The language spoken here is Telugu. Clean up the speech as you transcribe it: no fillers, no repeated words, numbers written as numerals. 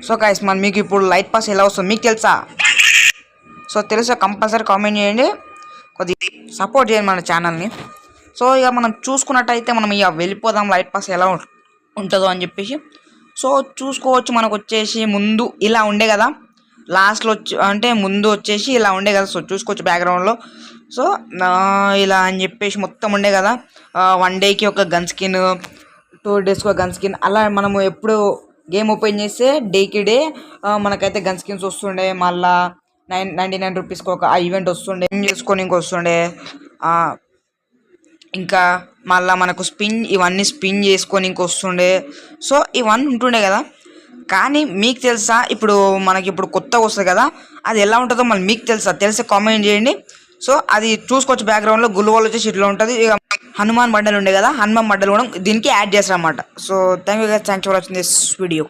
సో గైస్ మన మీకు ఇప్పుడు లైట్ పాస్ ఎలా వస్తుంది మీకు తెలుసా? సో తెలుసా కంపల్సరీ కామెంట్ చేయండి, కొద్దిగా సపోర్ట్ చేయండి మన ఛానల్ని. సో ఇక మనం చూసుకున్నట్టయితే మనం ఇక వెళ్ళిపోదాం లైట్ పాస్ ఎలా ఉంటుందో అని చెప్పేసి. సో చూసుకోవచ్చు మనకు వచ్చేసి ముందు ఇలా ఉండే కదా, లాస్ట్లో అంటే ముందు వచ్చేసి ఇలా ఉండే కదా. సో చూసుకోవచ్చు బ్యాక్గ్రౌండ్లో. సో ఇలా అని చెప్పేసి మొత్తం ఉండే కదా. 1 డేకి ఒక గన్ స్కిన్, 2 డేస్కి ఒక గన్ స్కిన్, అలా మనము ఎప్పుడు గేమ్ ఓపెన్ చేస్తే డేకి డే మనకైతే గన్ స్కిన్స్ వస్తుండే. మళ్ళా 99 రూపీస్కి ఒక ఈవెంట్ వస్తుండే, చేసుకొని ఇంకొస్తుండే. ఇంకా మళ్ళీ మనకు ఇవన్నీ స్పిన్ చేసుకొని ఇంకొస్తుండే. సో ఇవన్నీ ఉంటుండే కదా. కానీ మీకు తెలుసా ఇప్పుడు మనకి ఇప్పుడు కొత్తగా వస్తుంది కదా, అది ఎలా ఉంటుందో మళ్ళీ మీకు తెలిస్తే కామెంట్ చేయండి. సో అది చూసుకోవచ్చు బ్యాక్గ్రౌండ్లో గుల్వాల్ వచ్చేసి ఇట్లా ఉంటుంది. ఇక హనుమాన్ బండలు ఉండే కదా, హనుమాన్ బండలు కూడా దీనికి యాడ్ చేస్తారు అన్నమాట. So thank you for watching this video.